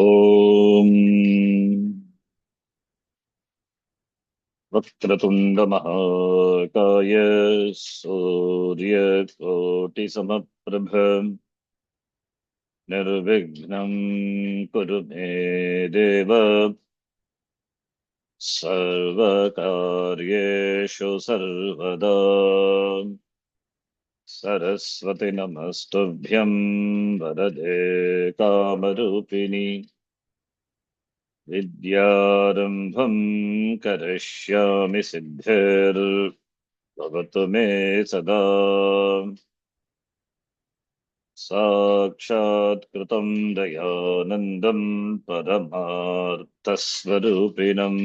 ॐ वक्रतुण्डमहाकाय सूर्यकोटिसमप्रभ निर्विघ्नं कुरु मे देव सर्वकार्येषु सर्वदा सरस्वति नमस्तुभ्यं वरदे कामरूपिणि विद्यारम्भं करिष्यामि सिद्धिर्भवतु मे सदा साक्षात्कृतं दयानन्दं परमार्थस्वरूपिणम्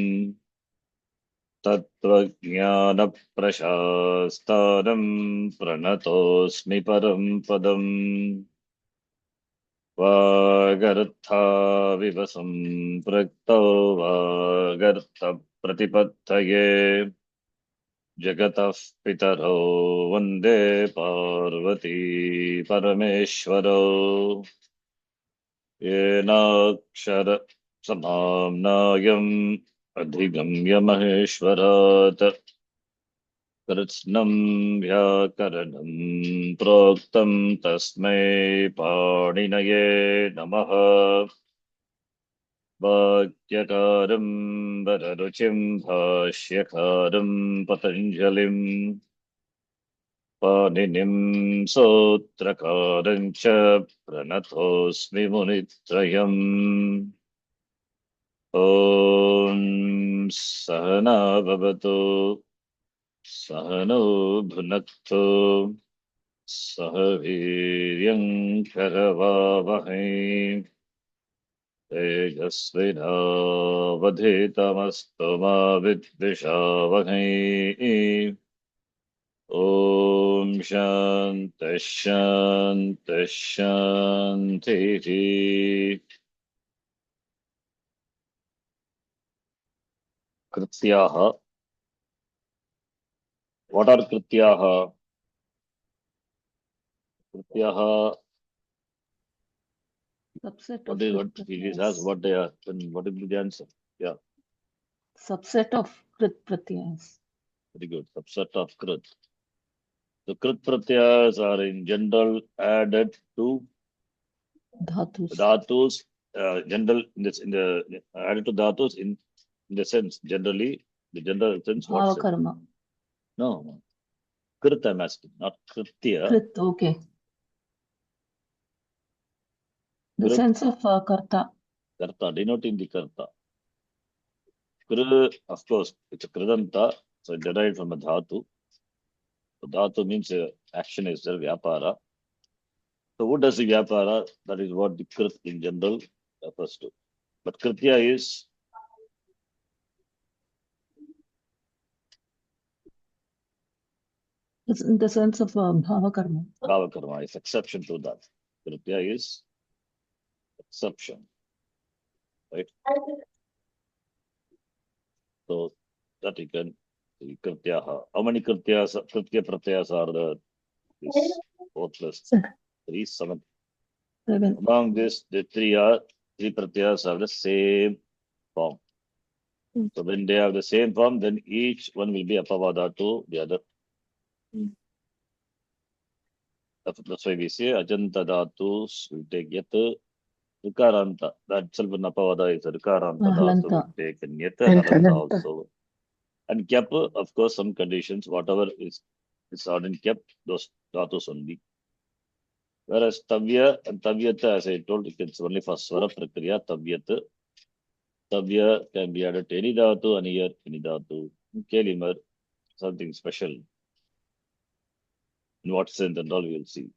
तत्त्वज्ञानप्रशास्तारं प्रणतोऽस्मि परं पदम् वागर्थाविव सम्पृक्तौ वागर्थप्रतिपत्तये जगतः पितरौ वन्दे पार्वती परमेश्वरौ येनाक्षर समाम्नायम् अधिगम्य महेश्वरात् कृत्स्नं व्याकरणं प्रोक्तं तस्मै पाणिनये नमः वाक्यकारं वररुचिं भाष्यकारं पतञ्जलिं पाणिनिं सूत्रकारं च प्रणतोऽस्मि मुनित्रयम् ॐ सहना भवतु सहनौ भुनक्तु सह वीर्यं करवावहै तेजस्विनावधीतमस्तु मा विद्विषावहै ॐ शान्तिः शान्तिः शान्तिः कृत्याः what are कृत्याः कृत्याः Subset what of is Krit what he Pratyayas. has what they are then what will be the answer? Yeah, Subset of Krit Pratyayas. very good. Subset of krit. The krit pratyas are in general added to Dhatus. dhatus. General in this in the added to dhatus in the sense generally the general sense what Bhava sense? karma. No, krit I'm asking, not kritya. Krit, okay. The Krit sense of karta. karta, denoting the karta. Krit, of course, it's a kridanta, so it derived from a dhatu. So dhatu means action is there, vyapara. So who does the vyapara? That is what the krit in general refers to. But kritya is It's in the sense of bhava karma. bhava karma, is exception to that. Kritya is exception, right? So that you can see krityaha. How many krityas, kritya pratyas are there? This 4 plus 3, 7. 7. Among this, the three pratyas have the same form. So when they have the same form, then each one will be apavada to the other. That's why we say ajanta dhatus will take yat rikaranta. That itself an apavada is a rikaranta dhatu Halanta. will take nyat halanta also. And kyap, of course, some conditions, whatever is on in kyap, those dhatus only. Whereas tavya and tavyata, as I told, it's only for swara prakriya, tavyat. Tavya can be added to any dhatu, and here any dhatu. Kelimar, something special. In what sense and all we will see.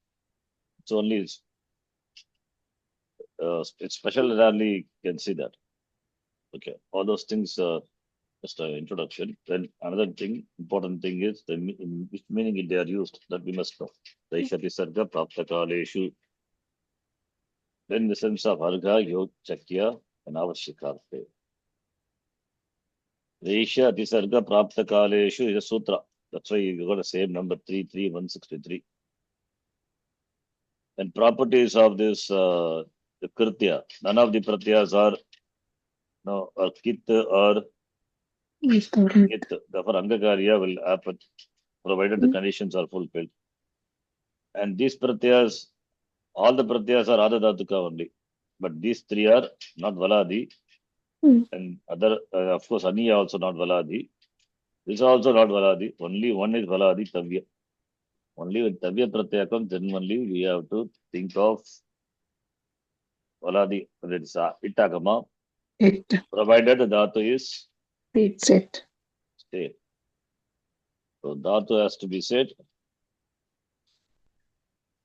It's only it's special, rarely can see that. Okay, all those things are just an introduction. Then another thing, important thing is in which meaning they are used that we must know. Daishati sarga praptakaleshu. Then the sense of harga, yog, chakya, and avashikarte. Reisha Atisarga Prapta Kaleshu is a sutra. That's why you got the same number 33163. And properties of this the Kritya. None of the Pratyas are no or Kit or It or It. Therefore, Angakarya will happen provided the conditions are fulfilled. And these Pratyas, all the Pratyas are Adha Dhatuka only. But these three are not Valadi. And other, of course, Aniya also not Valadi. This is also not Valadi. Only one is Valadi, Tavya. Only when Tavya Pratyaya comes, then only we have to think of Valadi. That is Itagama, It. provided the Dhatu is Set. stay. So Dhatu has to be said.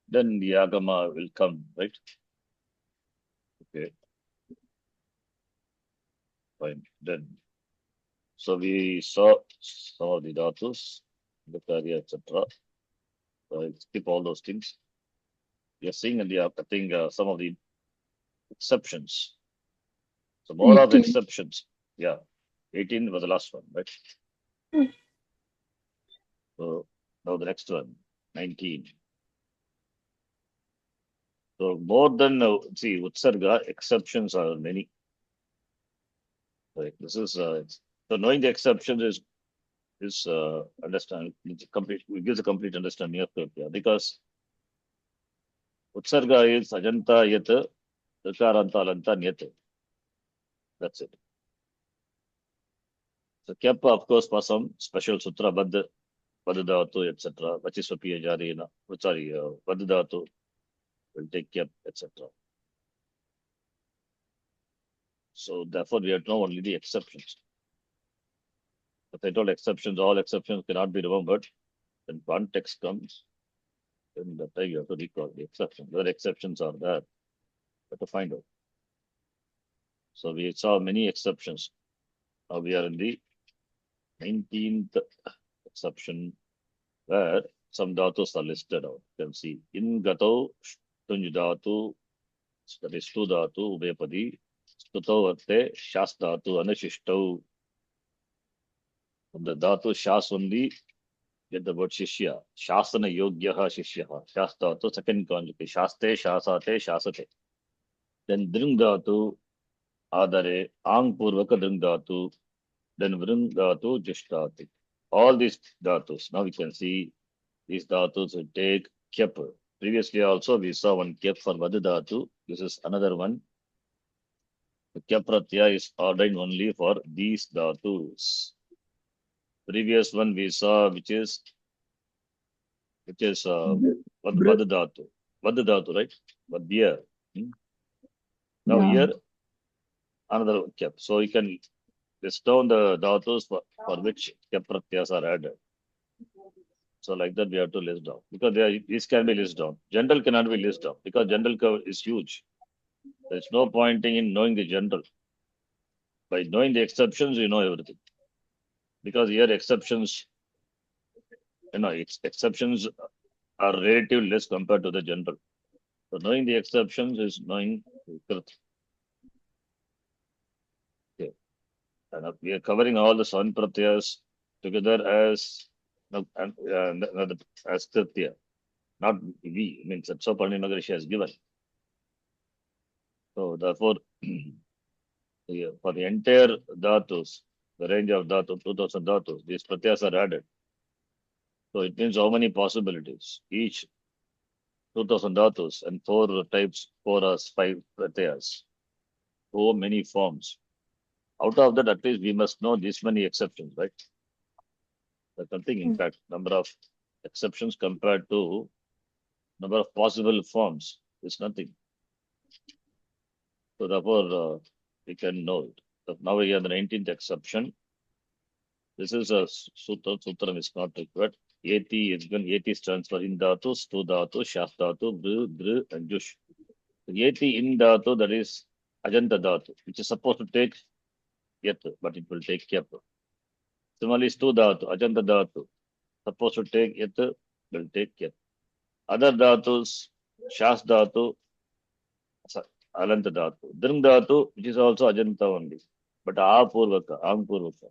Then the Agama will come, right? Okay. Fine. Then, so we saw some of the Dhatus, the Karya, etc. So I'll skip all those things. We are seeing in the, I think, some of the exceptions. So more of 18. exceptions. Yeah. 18 was the last one, right? So now the next one, 19. So more than, see, Utsarga, exceptions are many. Right. This is, so knowing the exceptions is understand, it gives a complete understanding of Kritya. Because Utsarga is Ajanta Yat, Karanta Alanta Nyat. That's it. So Kyapa, of course, for some special sutra, Badadatu, etc. Vachisvapiya Jarina, sorry, Badadatu will take Kyap, etc. So therefore, we have to know only the exceptions. If I told exceptions, all exceptions cannot be remembered. When context comes, then that time you have to recall the exceptions. Whether exceptions are there, but to find out. So we saw many exceptions. Now we are in the 19th exception where some dhatus are listed out. You can see in gato, tunj dhatu, that is stu dhatu, ubepadi, stuto varte, shas dhatu, anashishto. From the dhatu shas only, get the word shishya. Shasana yogyaha shishyaha. Shas dhatu, second conjugate. Shaste, shasate, shasate. Then dring dhatu, adare, ang purvaka dring dhatu, then vring dhatu, jishtati. All these dhatus. Now we can see these dhatus will take kyap. Previously also we saw one kyap for vad dhatu. This is another one. The kyap pratyaya is ordained only for these dhatus. Previous one we saw which is vad dhatu. Vad dhatu, right? Vadya. Now here another kyap. So you can list down the dhatus for which kyap pratyas are added. So like that we have to list down because these can be listed down. General cannot be listed down because general cover is huge. There's no pointing in knowing the general. By knowing the exceptions, you know everything. Because here exceptions, exceptions are relatively less compared to the general. So knowing the exceptions is knowing the truth. Okay. And we are covering all the seven pratyas together as Kritya. Not we, means Sapsopani Nagarishi has given. So therefore, for the entire dhatus, the range of dhatu, 2000 dhatus, these pratyas are added. So it means how many possibilities? Each 2000 dhatus and 4 types, 4 or 5 pratyas. So many forms. Out of that, at least we must know this many exceptions, right? That's nothing, in fact, number of exceptions compared to number of possible forms is nothing. So therefore, we can know it. So now we have the 19th exception. This is a sutram is not required. Yeti is when Yeti stands for in dhatu, stu dhatu, shas dhatu, br, and jush. So Yeti in dhatu, that is ajanta dhatu, which is supposed to take yet, but it will take kyap. Similarly, stu dhatu, ajanta dhatu, supposed to take yet, will take kyap. Other dhatus, shas dhatu, alanta dhatu. Dring dhatu, which is also ajanta only, but apurvaka, ang purvaka.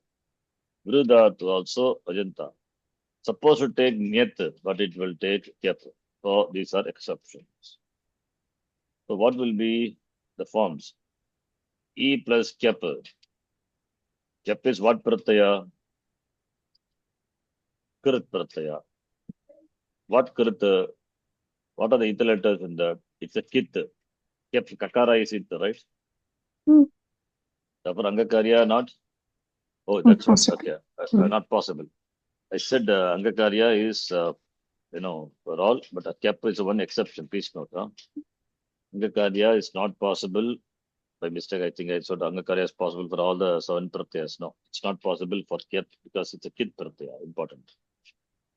Vru dhatu also ajanta. Supposed to take nyat, but it will take kyat. So these are exceptions. So what will be the forms. E plus Kep. Kep is what pratyaya? Krit pratyaya. What Krit? What are the ether letters in that? It's a Kit. Kep, Kakara is it, right? Therefore, Angakarya not? Oh, that's what. Okay. Not possible. I said Angakarya is, for all, but a Kep is one exception. Please note. Angakarya is not possible. By mistake, I think I said Angakarya is possible for all the 7 pratyas. No, it's not possible for Kep because it's a Kit pratyaya. Important.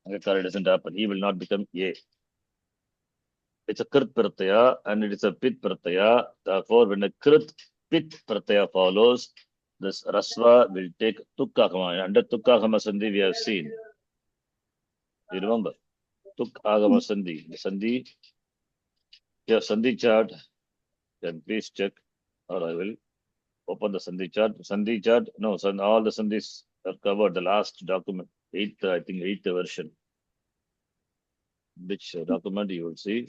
Angakarya doesn't happen. He will not become A. It's a Krit pratyaya and it is a Pit pratyaya. Therefore, when a Krit Pit pratyaya follows, this Rasva will take Tukkagama. Under Tukkagama Sandhi, we have seen. You remember? Tukkagama Sandhi. The Sandhi, you have Sandhi chart. Then please check, or I will open the Sandhi chart. Sandhi chart, no, all the Sandhis are covered. The last document, eighth version. Which document you will see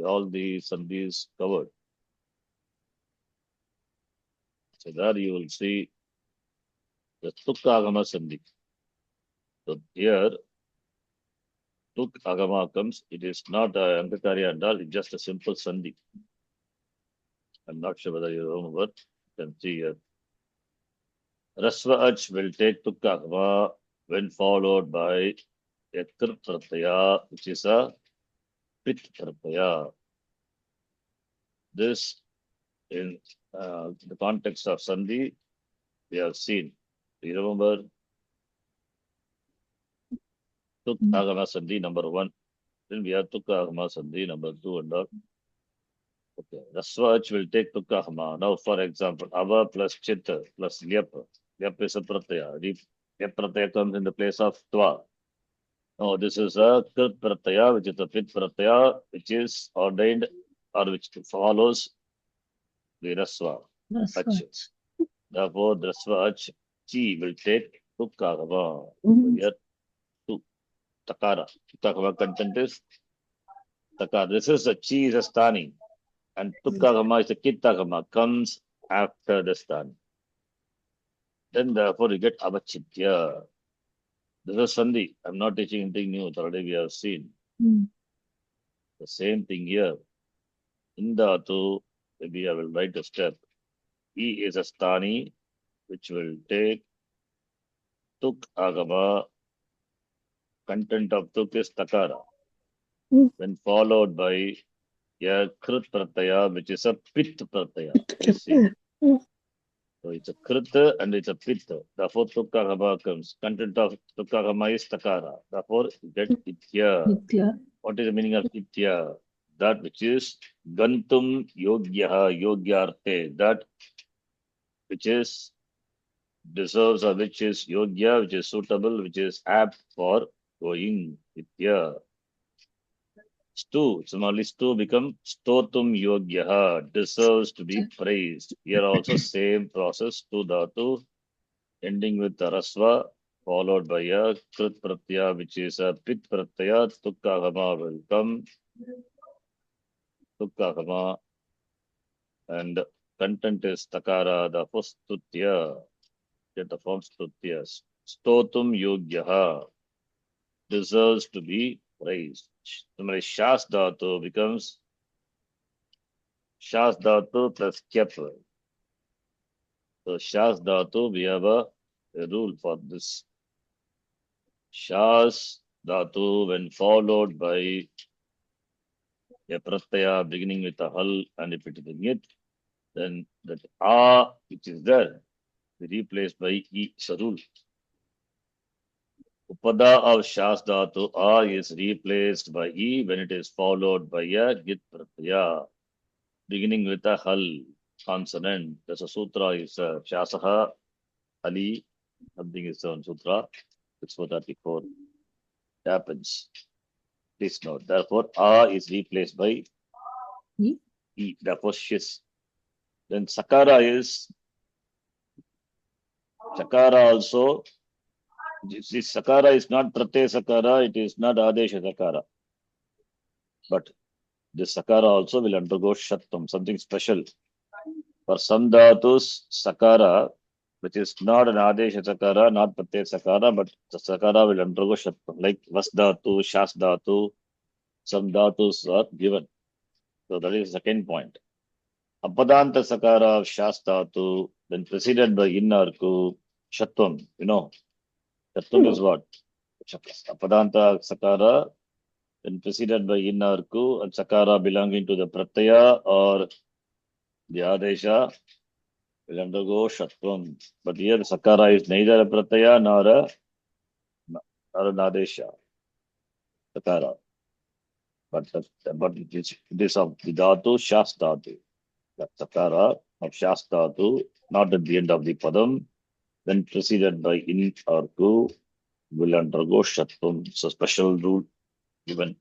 all the Sandhis covered. So there you will see the Tukkagama Sandhi. So here, Tukkagama comes. It is not a Angakarya and all. It's just a simple Sandhi. I'm not sure whether you remember. You can see here. Rasva Ach will take Tukkagama when followed by a Krit pratyaya, which is a Pit pratyaya. This, in the context of Sandhi, we have seen. Do you remember? Tukkagama Sandhi number 1. Then we have Tukkagama Sandhi number 2 and all. Okay. Rasvach will take Tukkagama. Now, for example, Ava plus Chitta plus Lyap. Lyap is a pratyaya. Lyap pratyaya comes in the place of Twa. No, this is a Krit pratyaya, which is a Pit pratyaya, which is ordained or which follows the Rasva. Therefore, the Rasva Chi will take Tukkagama. Here, two. Takara. Tukkagama content is Takara. This is a Chi is a Stani. And Tukkagama is a Kittagama, comes after the Stani. Then therefore you get Avachitya. This is Sandhi. I'm not teaching anything new. Already we have seen. The same thing here. In Dhatu, maybe I will write a step. E is a Stani, which will take Tuk Agama. Content of Tuk is Takara. When followed by a Krit Pratyaya, which is a Pit Pratyaya. You see. So it's a Krit and it's a Pit. Therefore, Tukkagama comes. Content of Tukkagama is Takara. Therefore, you get Itya. What is the meaning of Itya? That which is Gantum Yogyaha, Yogyarte. That which is deserves or which is Yogya, which is suitable, which is apt for going. Itya. Stu, similarly, Stu become Stotum Yogyaha, deserves to be praised. Here also same process, Stu Dhatu, ending with the Rasva, followed by a Krit Pratyaya, which is a Pit Pratyaya, Tukkagama will come. Tukkagama, and content is Takara, the first Tutya, get the form Tutya. Stotum Yogyaha, deserves to be praised. Similarly, Shas Dhatu becomes Shas Dhatu plus Kyap. So Shas Dhatu, we have a rule for this. Shas Dhatu, when followed by a pratyaya beginning with a hal, and if it is a nyat, then that a which is there is replaced by e. It's a rule. Upada of Shas Dhatu, a is replaced by e when it is followed by a git pratyaya beginning with a hal consonant. There's a sutra is Shasaha Ali, something is on sutra 634. It happens. Please note. Therefore, a is replaced by e. Therefore, shis. Then Sakara is Sakara also. This Sakara is not Pratyaya Sakara, it is not Adesha Sakara. But this sakara also will undergo shatvam, something special. For some dhatus, sakara, which is not an adesha sakara, not pratyaya sakara, but the sakara will undergo shatvam, like vas dhatu, shas dhatu, some dhatus are given. So that is the second point. Apadanta sakara of shas dhatu, then preceded by in arku, shatvam, shatvam is what? Apadanta sakara, then preceded by in arku, and sakara belonging to the pratyaya or the adesha will undergo shatvam. But here the sakara is neither a pratyaya nor an adesha sakara. But it is of the dhatu shas dhatu. That sakara of shas dhatu, not at the end of the padam, then preceded by in or ku, will undergo shatvam. So special rule given.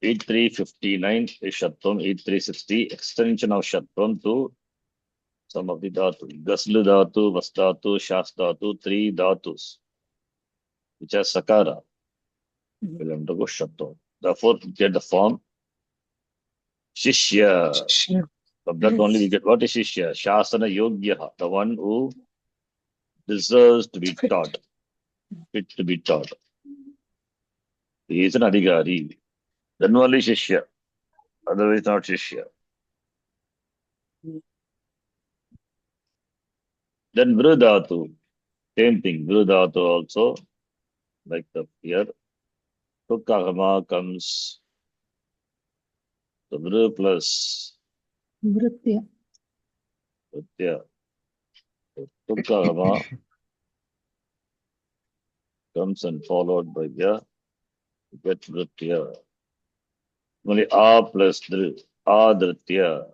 8359 is shatvam, 8360 extension of shatvam to some of the dhatu. Gaslu dhatu, vas dhatu, shas dhatu, three dhatus, which are sakara, will undergo shatvam. Therefore, get the form shishya. Sure. From that only we get what is shishya? Shasana yogya, the one who deserves to be taught, fit to be taught. He is an adhikari. Then only shishya, otherwise not shishya. Then vrudhatu, same thing. Vrudhatu also, like the here, tukkahama comes the vru plus Vritya. Pratya. Tukkahama comes and followed by the get vritya. Only a plus dru, adritya.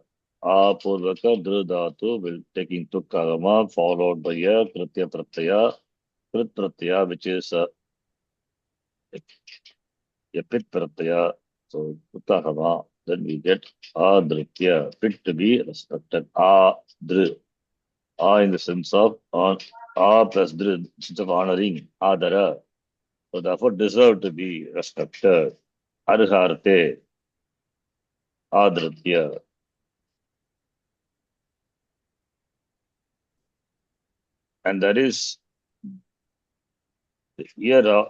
A purvaka dru dhatu will taking tukkahama followed by a kritya pratyaya, krit pratyaya, which is a pit pratyaya. So tukkahama, then we get adritya, fit to be respected. Adru. In the sense of on plus dru, in the sense of honoring, adara. So therefore deserve to be respected. Arharte, adritya. And that is here a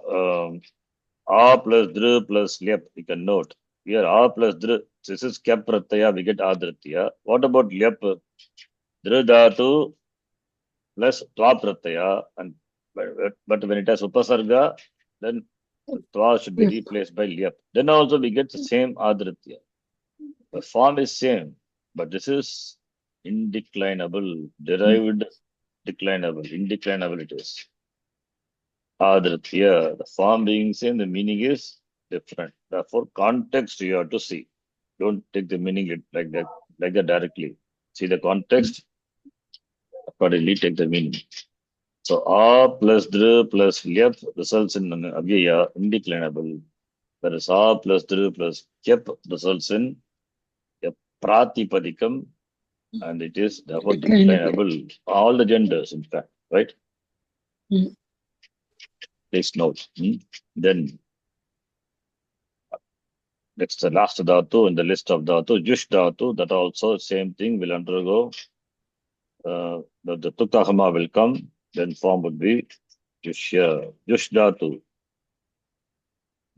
plus dru plus lyap, you can note. Here a plus dru, this is kep pratyaya, we get adritya. What about lyap? Dru dhatu plus tva pratyaya, and but when it has upasarga, then tva should be Yep. replaced by lyap. Then also we get the same adritya. The form is same, but this is indeclinable, derived declinable, indeclinable it is. Adritya, the form being same, the meaning is different. Therefore, context you have to see. Don't take the meaning like that directly. See the context, accordingly take the meaning. So A plus Dr plus Lyap results in an avyaya, indeclinable. Whereas A plus Dr plus Kyap results in a pratipadikam, and it is therefore declinable. All the genders, in fact, right? Mm. Please note. Then next, the last dhatu in the list of dhatu, Jush dhatu, that also same thing will undergo. The Tukkahama will come, then form would be Jushya. Jush dhatu.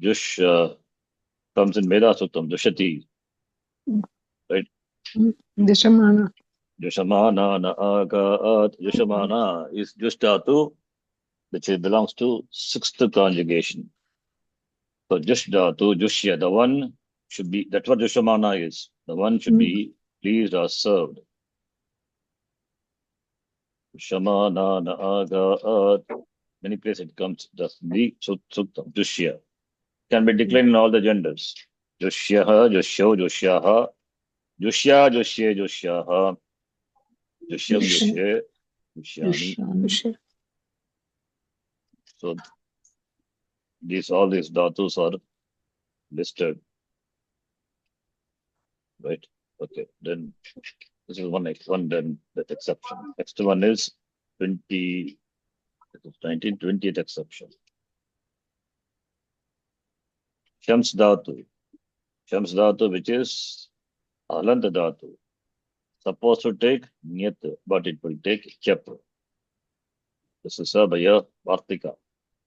Jush comes in Veda Suttam, Dushati. Right? Dishamana. Jushamana na agaat. Jushamana is Jush dhatu, which belongs to sixth conjugation. So Jush dhatu, Jushya, the one should be, that's what Jushamana is. The one should be pleased or served. Shamana na agaat. Many places it comes just the suktam, Jushya. Can be declined in all the genders. Jushyaha, Jushyo, Jushyaha, Jushya, Jushye, Jushyaha, Jushyam, Jushye, Jushyani. So all these dhatus are listed. Right? Okay. Then this is one, then that exception. Next one is 20th exception. Shams dhatu. Shams Dhatu, which is Halanta Dhatu. Supposed to take Nyat, but it will take Kyap. This is a Bhaya Vartika.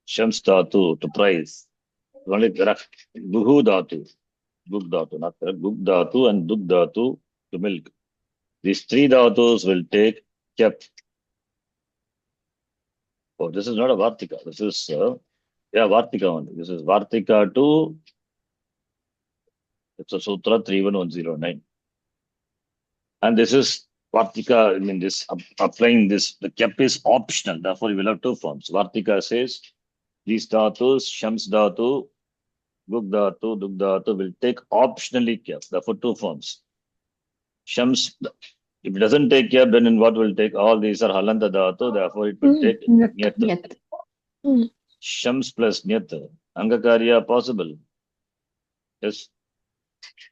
Shams Dhatu to price. Only correct. Guhu Dhatu. Gug Dhatu, not correct. Gug Dhatu and Dug Dhatu to milk. These three Dhatus will take Kyap. Oh, this is not a Vartika. This is, Vartika only. This is Vartika to, it's a Sutra 31109. And this is Vartika, I mean, this applying this, the Kyap is optional. Therefore, you will have two forms. Vartika says, these Dhatus, Shams Dhatu, Gug Dhatu, Dug Dhatu will take optionally Kyap. Therefore, two forms. Shams, if it doesn't take Kyap, then in what will take? All these are Halanta Dhatu, therefore it will take Nyat. Nyat. Shams plus Nyat. Angakarya possible? Yes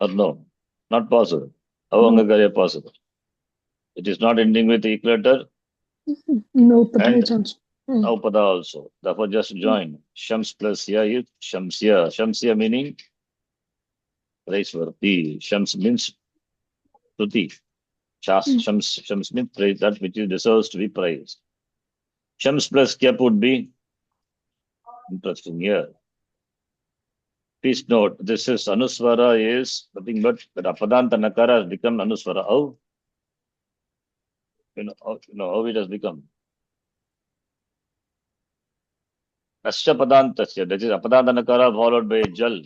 or no? Not possible. How Angakarya possible? It is not ending with equal letter. No, Pada And is also. no Pada also. Therefore, just join. Shams plus Ya is Shamsya. Shamsya meaning praiseworthy. Shams means Tuti. Shams means praise, that which is deserves to be praised. Shams plus Kyap would be interesting here. Please note, this is Anuswara is nothing but that Apadanta Nakara has become Anuswara. How? You know how it has become. Asya Padantasya, that is Apadanta Nakara followed by Jal.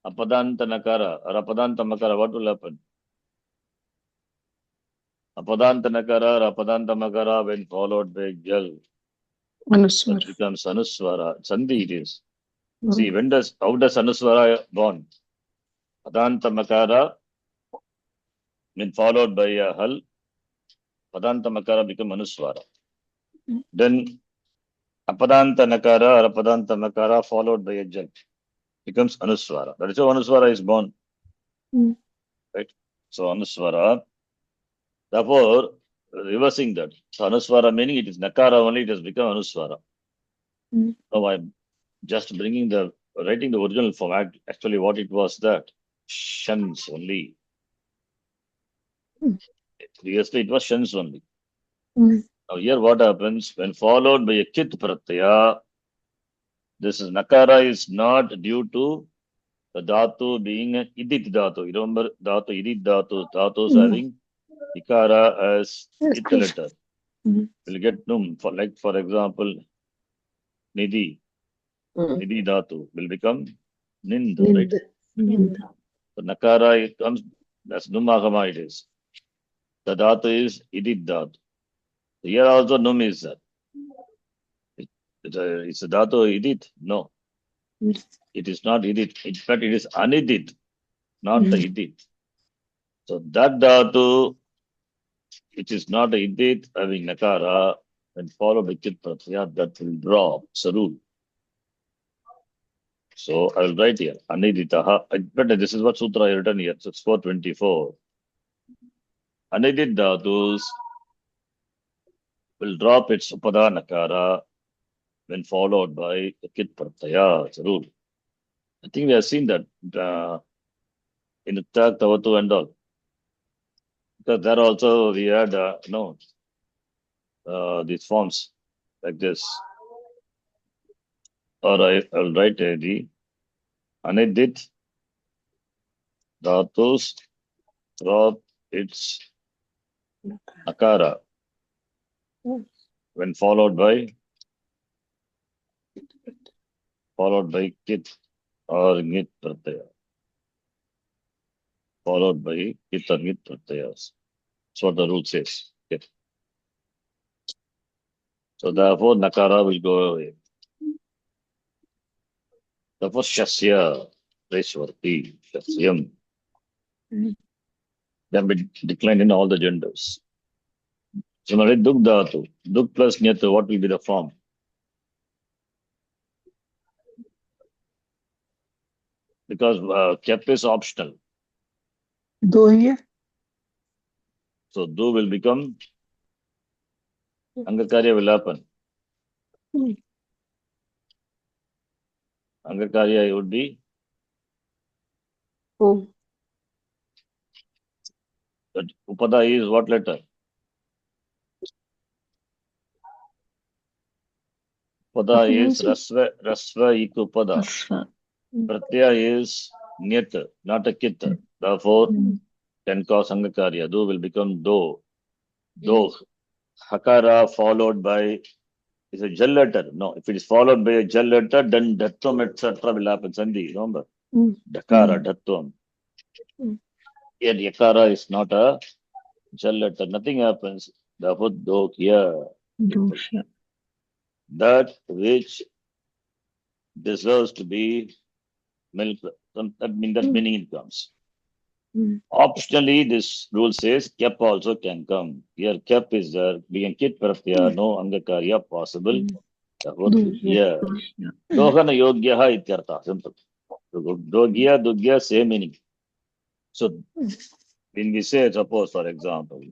Apadanta Nakara or Apadanta Makara, what will happen? Apadanta Nakara or Apadanta Makara when followed by Jal. Anuswara. It becomes Anuswara. Sandhi it is. See, how does Anuswara born? Padanta Makara when followed by a Hal. Padanta Makara become Anuswara. Then Apadanta Nakara or Apadanta Makara followed by a Jal becomes Anuswara. That is how Anuswara is born. Right? So Anuswara. Therefore, reversing that. So Anuswara meaning it is Nakara only, it has become Anuswara. Now I'm just writing the original format. Actually, what it was that Shans only. Previously, it was Shans only. Now here what happens when followed by a Kit Pratyaya, this is Nakara is not due to the Dhatu being an Idit Dhatu. You remember Dhatu, Idit Dhatu, Dhatus having Ikara as It letter. We'll get Num, for example, Nidhi. Nidhi Dhatu will become Nind, right? So Nakara, it comes, that's Numagama it is. The Dhatu is Idit Dhatu. Here also Num is that. It's a Dhatu Idit? No. It is not Idit. In fact, it is Anidit, not the Idit. So that Dhatu, which is not a Idit having Nakara, when followed by Kit Pratyaya, that will drop. It's a rule. So I will write here, Aniditaha. But this is what Sutra I written here. So it's 424. Anidit Dhatus will drop its Upada Nakara when followed by the Kit Pratyaya. It's a rule. I think we have seen that in the Tag Tavatu and all. Because there also we had these forms like this. Or I'll write the Anidit Dhatus drop its Akara when followed by Kit or Git Pratyaya. Followed by Kit or Git Pratyayas. That's what the rule says. Okay. So therefore Nakara will go away. Therefore Shasya, Preshwarti, Shasyam can be declined in all the genders. Similarly, Dug Dhatu. Dug plus Nyat, what will be the form? Because Kyap is optional. Do here. So Do will become Angakarya will happen. Angakarya would be O. That upada is what letter? Upada is rasva ik upada. Pratyaya is nyat, not a kit. Therefore, can cause angakarya. Do will become do. Do. Hakara followed by is a gel letter. No, if it is followed by a gel letter, then datvam etc. will happen. Sandhi, remember? Dakara, datvam. Yet yakara is not a gel letter. Nothing happens. Therefore, do here. That which deserves to be milk. That meaning it comes. Optionally, this rule says kep also can come. Here kep is there. Being kit pratyaya, no angakarya possible. Yeah. Dohana yogyaha ityartha. Simple. Dogya, dugya, same meaning. So when we say, suppose for example,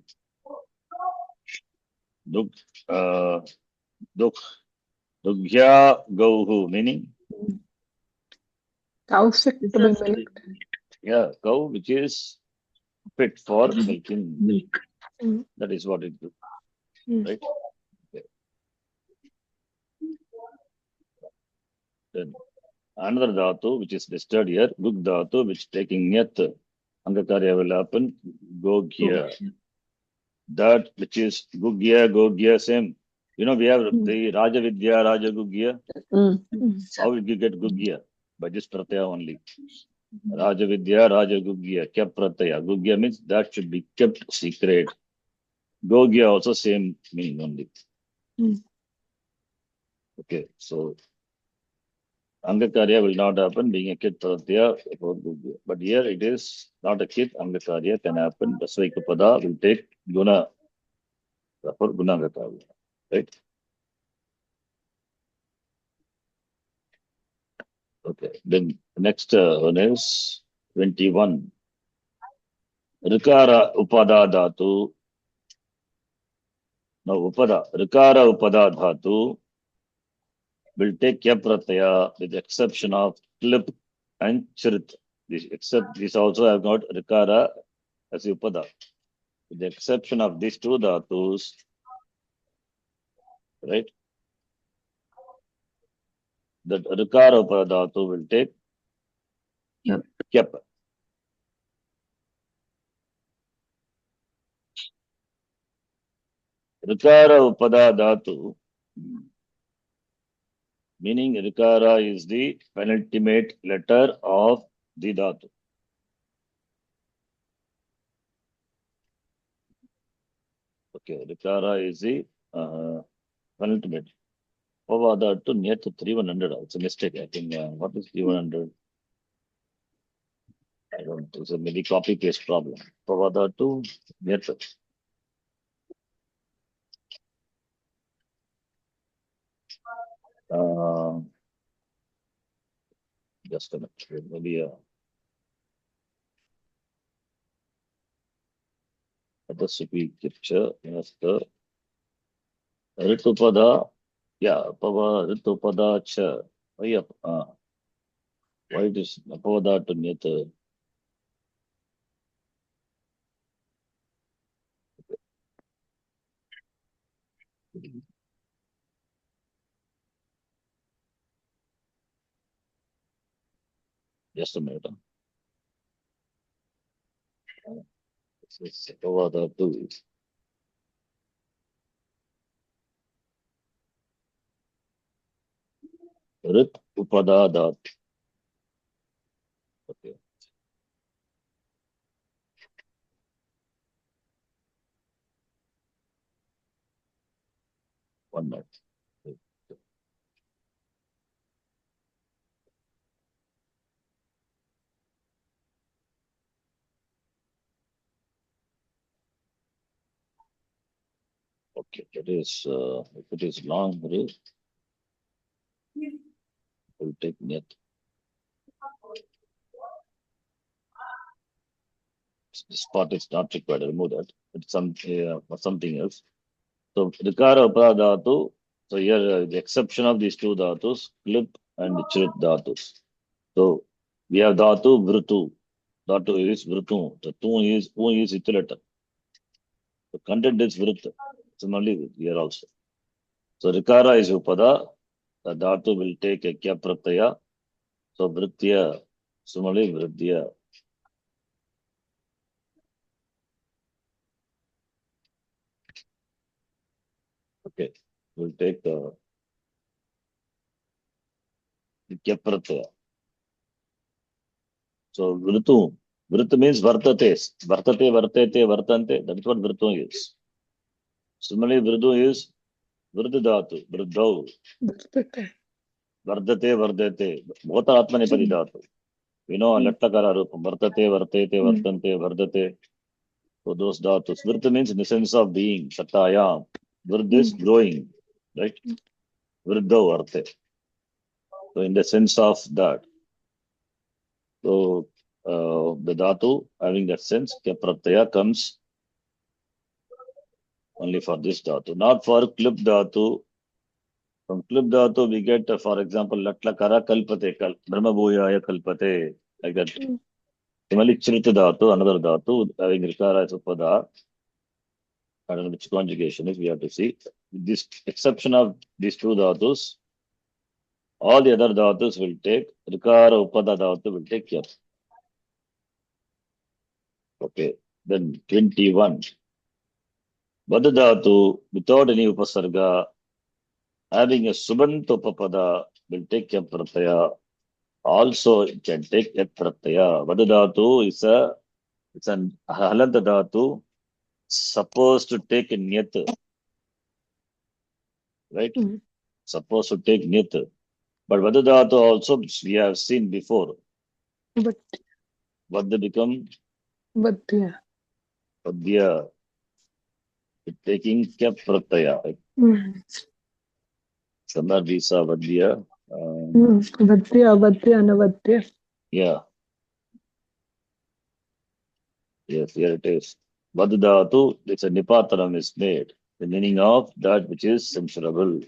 duk, dugya gauhu, meaning? Cow sick to be milked. Yeah, cow which is fit for milking. Milk. That is what it do. Right? Okay. Then another dhatu which is listed here, gug dhatu, which taking nyat, angakarya will happen, gogya. That which is gugya, same. You know, we have the Raja Vidya, Raja Gugya. How will you get Gugya? By this pratyaya only. Raja Vidya, Raja Gugya, kept pratyaya. Gugya means that should be kept secret. Gogya also same meaning only. Okay, so Angakarya will not happen being a kid pratyaya about Gugya. But here it is not a kid, Angakarya can happen. Dasvaikapada will take guna for Gunangakarya. Right? Okay, then next one is 21. Rikara upada dhatu. Now upada, Rikara upada dhatu will take kya pratyaya with the exception of klip and chrit. This also have got Rikara as upada. With the exception of these two dhatus, right? That Rikara upada dhatu will take kyap. Rikara upada dhatu, meaning Rikara is the penultimate letter of the dhatu. Okay, Rikara is the penultimate. Pavada to near to 3100. It's a mistake. I think what is 3100? I don't. It's a maybe copy paste problem. Pavada to near to. Just a minute. Maybe the Supi picture. Yes, the Ritupada. Yeah, Pava Ritupada cha. Why it is Pavada to near to. Just a minute. This is Pavada to. Rit Upada Dhat. Okay. One minute. Okay, that is if it is long, it will take net. This part is not required. Remove that. It's something else. So Rikara Upadhatu. So here the exception of these two dhatus, klip and chrit dhatus. So we have dhatu, vrutu. Dhatu is Vritu. The Tu is each letter. The content is Vrit. Similarly, here also. So Rikara is Upada. The Dhatu will take a Kya Pratyaya. So Vritya. Similarly, Vritya. Okay. We'll take Kya Pratyaya. So Vritu. Vrit means Vartate. Vartate, Vartate, Vartante. That's what Vritu is. Similarly, Vridu is Vridhatu. Vridhau. Vartate. Vardate, Vardate. Both are Atmanepadi Dhatu. We know Lattakara Rupam. Vartate, Vartate, Vartante, Vardate. So those dhatus. Virta means in the sense of being. Satayam. Virta is growing. Right? Vridho Varte. So in the sense of that. So the dhatu having that sense, Kya comes only for this dhatu. Not for klip dhatu. From klip dhatu we get, for example, Latlakara Kalpate. Brahma Bhuyaya Kalpate. Like that. Similarly, Chrita dhatu, another dhatu, having Rikara as Upada. I don't know which conjugation is, we have to see. With this exception of these two dhatus, all the other dhatus will take, Rikara Upada dhatu will take Yap. Okay, then 21. Vada dhatu, without any upasarga, having a Subant Upapada will take Yap Pratyaya. Also, it can take Yap Pratyaya. Vada dhatu is it's an Halanta dhatu supposed to take a Nyat. Right? Supposed to take Nyat. But Vada dhatu also, we have seen before. But What they become? Vadya. Vadya. Taking Kya Pratyaya. Samar Visa Vadya. Vadya, Vadya, Navadya. Yeah. Yes, here it is. Vadadhatu, it's a Nipatanam is made. The meaning of that which is censurable.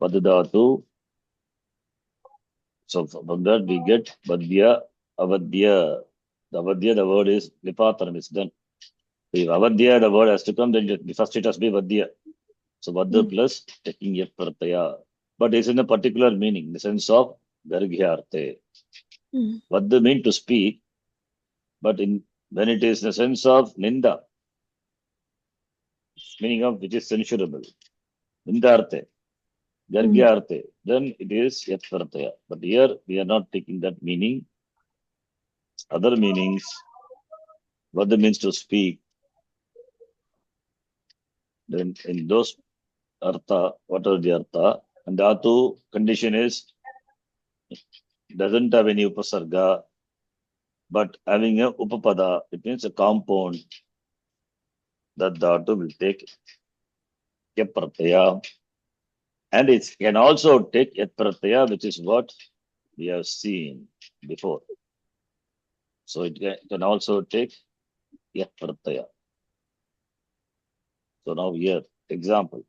Vadadhatu. So from that we get Vadya, Avadya. The Avadya, the word is Nipatanam is done. If Avadya, the word has to come, then first it has to be Vadya. So Vadya plus taking a Pratyaya. But it's in a particular meaning, in the sense of Gargyarte. Vadya mean to speak, but when it is in the sense of Ninda, meaning of which is censurable, Nindarte, Gargyarte, then it is Yat Pratyaya. But here we are not taking that meaning. Other meanings, Vadya means to speak. Then in those Artha, what are the Artha? And Dhatu condition is doesn't have any Upasarga, but having a Upapada, it means a compound that Dhatu will take Yat Pratyaya. And it can also take Yat Pratyaya, which is what we have seen before. So it can also take Yat Pratyaya. So now here, example.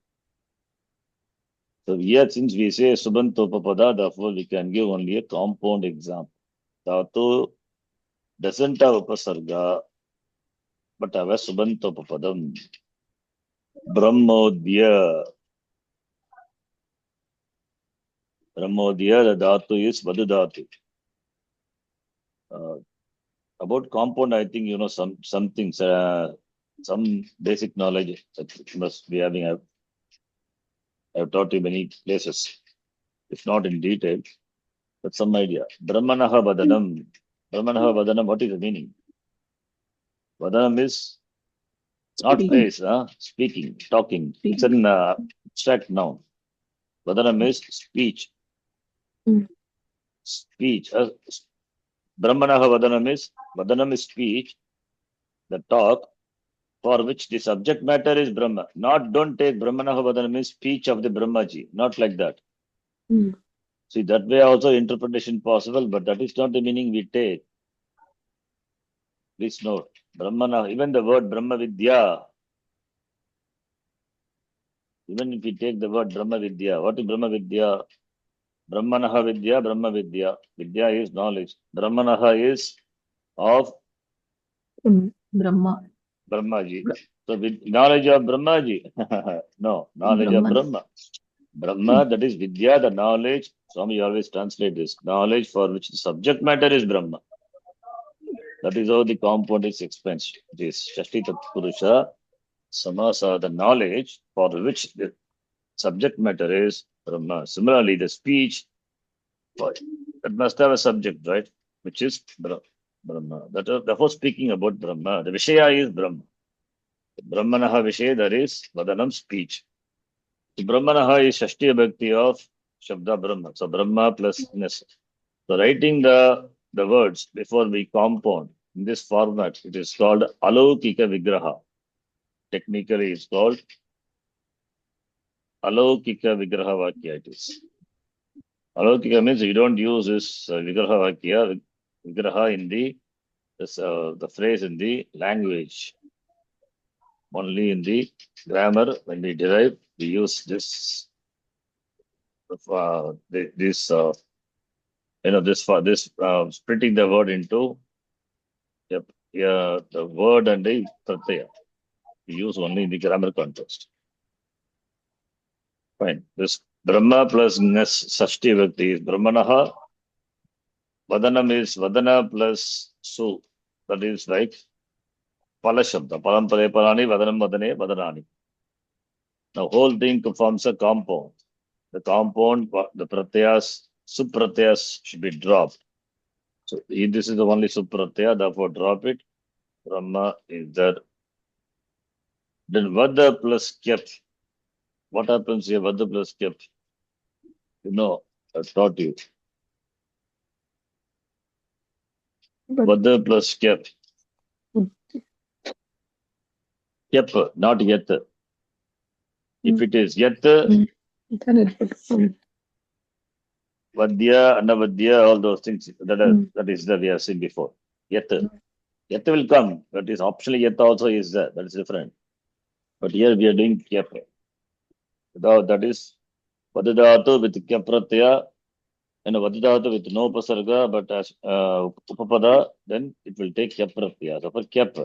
So here, since we say Subantopapada, therefore we can give only a compound example. Dhatu doesn't have Upasarga, but have a Subantopapadam. Brahmodya. Brahmodya, the Dhatu is Vadadhatu. About compound, I think you know some things, some basic knowledge that you must be having. I've taught you many places, if not in detail, but some idea. Brahmanaha Vadanam. Brahmanaha Vadanam, what is the meaning? Vadanam is not place, speaking, talking. It's an abstract noun. Vadanam is speech. Speech. Brahmanaha Vadanam is speech, the talk, for which the subject matter is Brahma. Don't take Brahmanaha Vadanam is speech of the Brahmaji. Not like that. See, that way also interpretation possible, but that is not the meaning we take. Please note, Brahmana, even the word Brahma Vidya, even if we take the word Brahma Vidya, what is Brahma Vidya? Brahmanaha Vidya, Brahma Vidya. Vidya is knowledge. Brahmanaha is of Brahma. Brahmaji. So with knowledge of Brahmaji. No, knowledge of Brahman. Brahma. Brahma, that is Vidya, the knowledge. Swami always translate this. Knowledge for which the subject matter is Brahma. That is how the compound is explained. It is Shashti Tat Purusha, Samasa, the knowledge for which the subject matter is Brahma. Similarly, the speech, that must have a subject, right? Which is Brahma. Therefore, speaking about Brahma, the Vishaya is Brahma. Brahmanaha Vishaya, that is Vadanam, speech. So Brahmanaha is Shashti Bhakti of Shabda Brahma. So Brahma plus ness. So writing the words before we compound in this format, it is called Alaukika Vigraha. Technically, it's called Alaukika Vigraha Vakya. It is. Alaukika means you don't use this Vigraha Vakya, Vigraha in the phrase in the language. Only in the grammar, when we derive, we use this splitting the word into the word and the pratyaya. We use only in the grammar context. Fine. This Brahma plus Nes Sashti Bhakti is Brahmanaha. Vadanam is Vadana plus Su. That is like Palashabda. Parampare Parani, Vadanam Vadane, Vadanani. Now, whole thing forms a compound. The compound, the pratyas, supratyas should be dropped. So this is the only supratyaya, therefore drop it. Brahma is there. Then Vada plus Kyap. What happens here? Vada plus Kyap. You know, I taught you. Vada plus Kyap. Kyap, not Yet. If it is Yet, then it would Vadya, Anavadya, all those things, that is that we have seen before. Yet. Yet will come. That is optionally Yet also is there. That is different. But here we are doing Kyap. That is Vadadhatu with Kyapratyaya and Vadadhatu with no Upasarga, but as Upapada, then it will take Kyapratyaya. So for Kyap,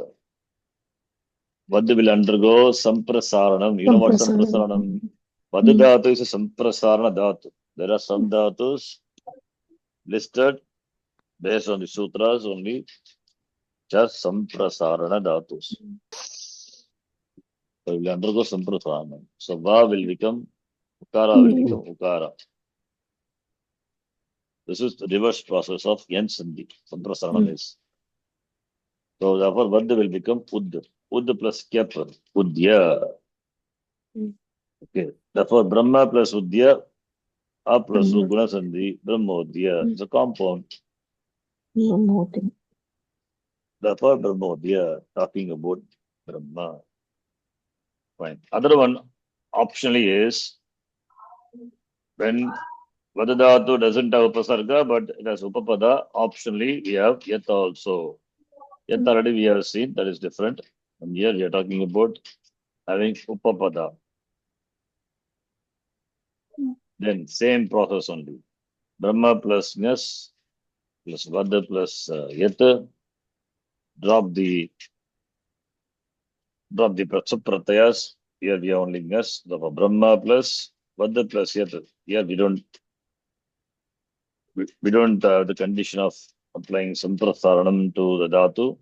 Vad will undergo Samprasaranam. You know what Samprasaranam? Vadadhatu is a Samprasarana Dhatu. There are some Dhatus listed based on the sutras only, just Samprasarana Dhatus. So it will undergo Samprasaranam. So Va will become Ukara will become Ukara. This is the reverse process of Yen Sandhi. Samprasaranam is. So therefore Vad will become Ud. Ud plus Kyap. Udya. Okay. Therefore Brahma plus Udya. A plus Guna Sandhi. Brahmodya. It's a compound. Therefore Brahmodya. Talking about Brahma. Fine. Other one optionally is when Vadadhatu doesn't have Upasarga, but it has Upapada. Optionally, we have Yat also. Yat already we have seen, that is different. And here we are talking about having Upapada. Then same process only. Brahma plus Nes plus Vada plus Yat. Drop the Pratyas. Here we are only Nes. Therefore, Brahma plus Vada plus Yat. Here we don't have the condition of applying Samprasaranam to the Dhatu,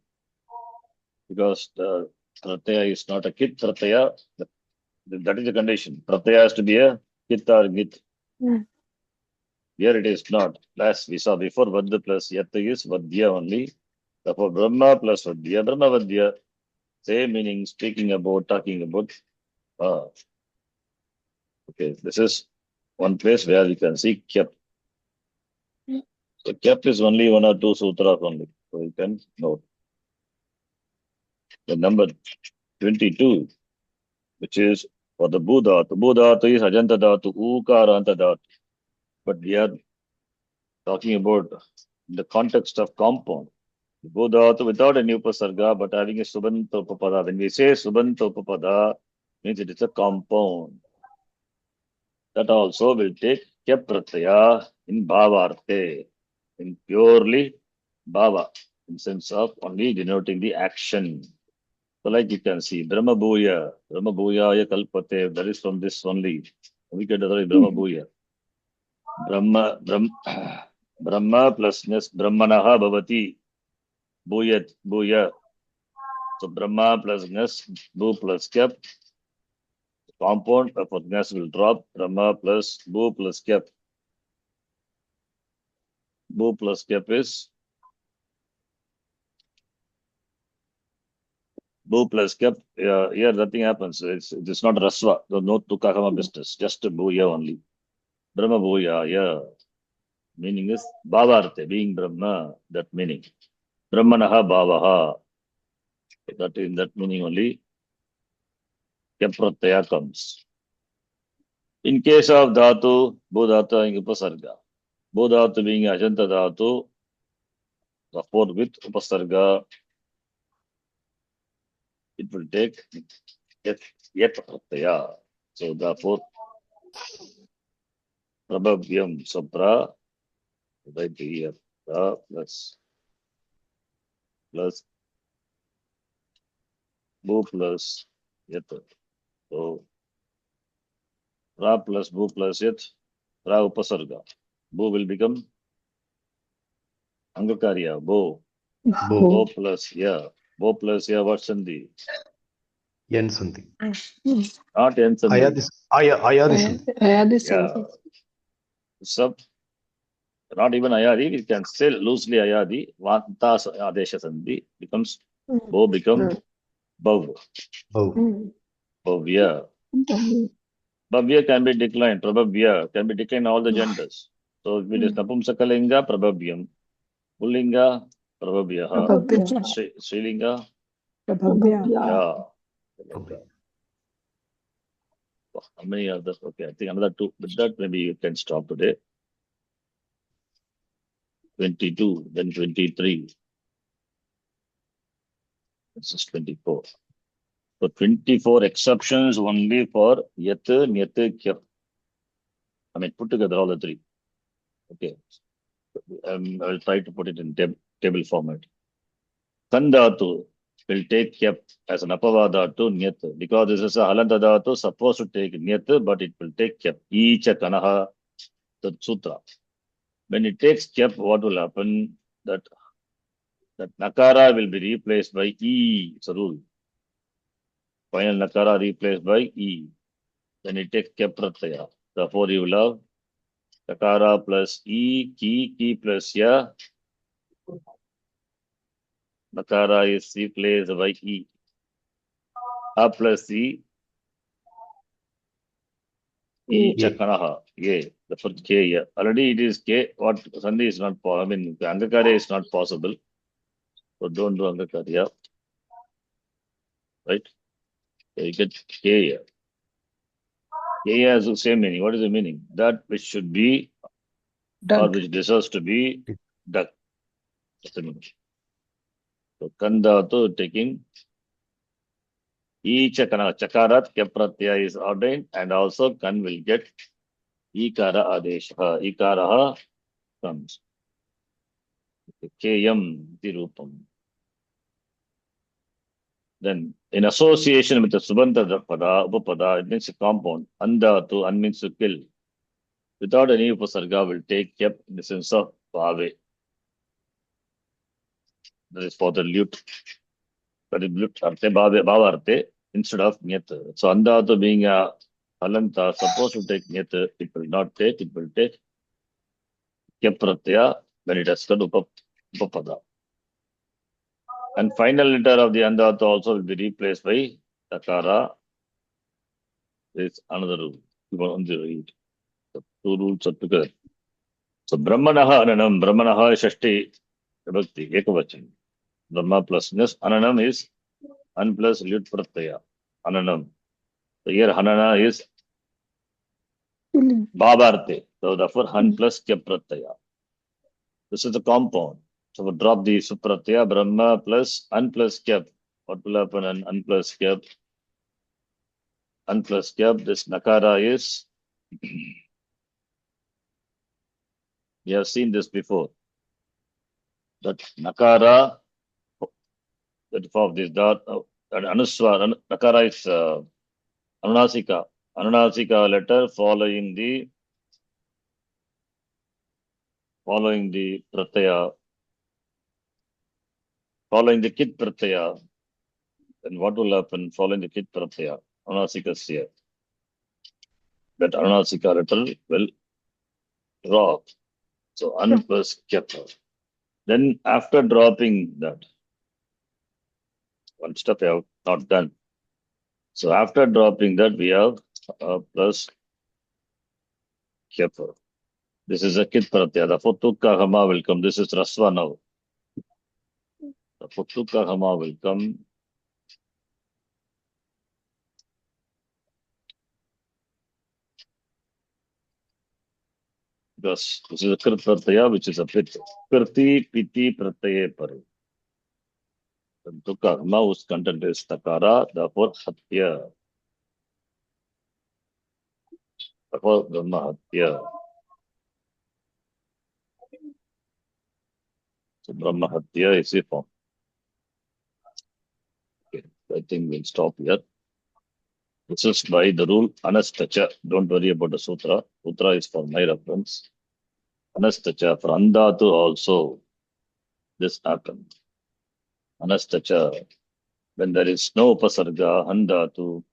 because the Pratyaya is not a Kit Pratyaya. That is the condition. Pratyaya has to be a Kit or Git. Here it is not. As we saw before, Vad plus Yat is Vadya only. Therefore, Brahma plus Vadya, Brahma Vadya. Same meaning, talking about. Okay, this is one place where you can see Kyap. So Kyap is only one or two sutras only. So you can note. The number 22, which is for the Buddha. The Buddha is Ajanta Dhatu, Ukaranta Dhatu. But we are talking about the context of compound. The Buddha without any Upasarga, but having a Subanta Upapada. When we say Subanta Upapada, means it is a compound. That also will take Kyap Pratyaya in Bhavarte, in purely Bhava. in sense of only denoting the action. So like you can see, Brahma Bhuya Kalpate, that is from this only. We get the Brahma Bhuya. Brahma plus nes Brahmanaha Bhavati Bhuyat Bhuya. So Brahma plus nes, Bhu plus Kep. Compound of nes will drop. Brahma plus Bhu plus Kep. Bhu plus Kep is Bhu plus Kep. Here nothing happens. It's not Rasva. No Tukahama business. Just Bhuya only. Brahma Bhuya, yeah. Meaning is Bhavarte, being Brahma, that meaning. Brahmanaha Bhavaha. That in that meaning only Keprataya comes. In case of Dhatu, Bodhata in Upasarga. Bodhatu being Ajanta Dhatu, therefore with Upasarga, it will take Yet Prataya. So therefore, Prabhavyam Sapra, right here, plus Bhu plus Yet. So Ra plus Bhu plus Yet, Ra Upasarga. Bhu will become Angakarya, Bo. Bo plus Ya. Bo plus Ya, what Sandhi? Yen Sandhi. Not Yen Sandhi. Ayadi Sandhi. Ayadi Sandhi. Sub, not even Ayadi, we can still loosely Ayadi. Vanta Adesha Sandhi becomes, Bo become Bhav. Bhavya. Bhavya can be declined. Prabhavya can be declined all the genders. So if it is Napumsakalinga, Prabhavyam. Pullinga, Prabhavyaha. Srilinga, yeah. How many are there? Okay, I think another two. With that, maybe you can stop today. 22, then 23. This is 24. So 24 exceptions only for Yat, Nyat, Kyap. I mean, put together all the three. Okay. I'll try to put it in table format. Kandatu will take Kyap as an Apavada to Nyat. Because this is a Halandadatu supposed to take Nyat, but it will take Kyap. Each a Kanaha, the Sutra. When it takes Kyap, what will happen? That Nakara will be replaced by E. It's a rule. Final Nakara replaced by E. Then it takes Kyap Pratyaya. Therefore, you will have Nakara plus E, Ki plus Ya. Nakara is replaced by E. A plus E. E Chakanaha. Yeah. The first K. Yeah. Already it is K. What Sandhi is not possible. I mean, the Angakara is not possible. So don't do Angakarya. Right? So you get K here. K has the same meaning. What is the meaning? That which should be or which deserves to be duck. That's the meaning. So Kandatu taking each Chakarat Kepratya is ordained and also Kan will get Ikara Adesha. Ikaraha comes. Kayam Tirupam. Then in association with the Subanta Pada, Upapada, it means a compound. Andatu, an means to kill. Without any Upasarga will take Kep in the sense of Bhave. That is for the lute. That is lute Arte Bhavarte instead of Nyat. So Andatu being a Alanta supposed to take Nyat, it will not take, it will take Kepratya when it has got Upapada. And final letter of the Andatu also will be replaced by Takara. Is another rule. You want to read. The two rules are together. So Brahmanaha Ananam, Brahmanaha is Shashti Vibhakti, Ekavachan. Brahma plus Nes, Ananam is An plus Lut Pratyaya. Ananam. So here Hanana is Bhabarte. So therefore Han plus Kya Pratyaya. This is the compound. So we drop the Supratyaya, Brahma plus An plus Kyap. What will happen? An plus Kyap. An plus Kyap. This Nakara is. We have seen this before. that nakara, that form this dot, that anuswar, nakara is anunasika. Anunasika letter following the pratyaya, following the kit pratyaya. Then what will happen following the kit pratyaya? Anunasikasya. That anunasika letter will drop. So an plus kyapa. Then after dropping that, one step I have not done. So after dropping that, we have plus kyapa. This is a kit pratyaya. The futukka hama will come. This is rasva now. The futukka hama will come. Because this is a krit pratyaya, which is a pit. Kirti piti pratyaye pare. The tukka hama whose content is takara, therefore hatya. Therefore brahma hatya. So brahma hatya is a form. Okay, I think we'll stop here. This is by the rule anastacha. Don't worry about the sutra. Sutra is for my reference. Anastacha. For andatu also, this happened. Anastacha. When there is no upasarga, andatu,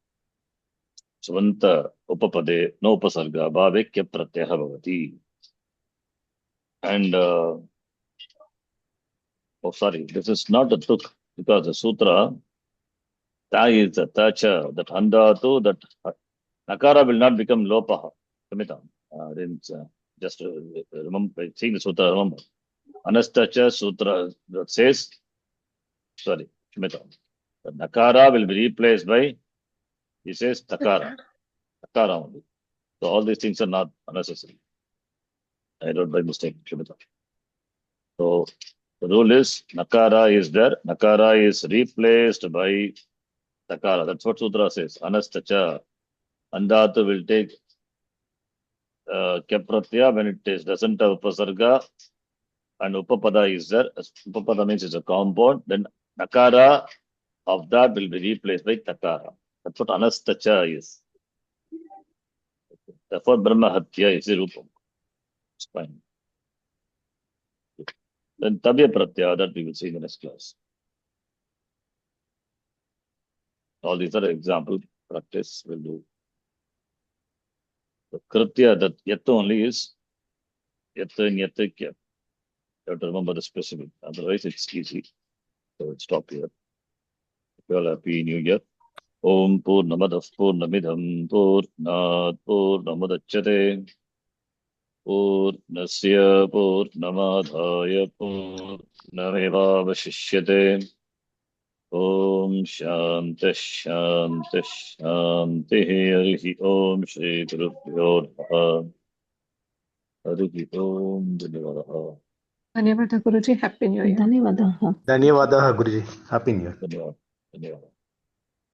svanta, upapade, no upasarga, bhavekya pratyaha bhavati. And, this is not a tuk, because the sutra, ta is a tacha, that andatu, that nakara will not become lopaha. Kamita. Just remember, seeing the sutra, remember. Anastacha sutra that says, Kamita. The nakara will be replaced by, he says, takara. Takara only. So all these things are not unnecessary. I wrote by mistake, Kamita. So the rule is nakara is there. Nakara is replaced by takara. That's what sutra says. Anastacha. Andatu will take Kepratya when it doesn't have upasarga and upapada is there. Upapada means it's a compound. Then nakara of that will be replaced by takara. That's what anastacha is. Therefore, brahma hatya is the rupam. It's fine. Then tabya pratyaya, that we will see in the next class. All these are example practice we'll do. The kritya, that yet only is yet and yatikya. You have to remember the specific. Otherwise, it's easy. So we'll stop here. Well, happy New Year. Om Purnamadah Purnamidham Purnat Purnamudachyate Purnasya Purnamadhaya Purnamevavashishyate. Om Shanti Shanti Shanti Harihi Om Shri Gurubhyo Namaha. Harihi Om Dhanyavadah. Dhanyavada Guruji. Happy New Year. ధన్యవాదాలు Guruji happy new year Dhanyavadah. Dhanyavadah.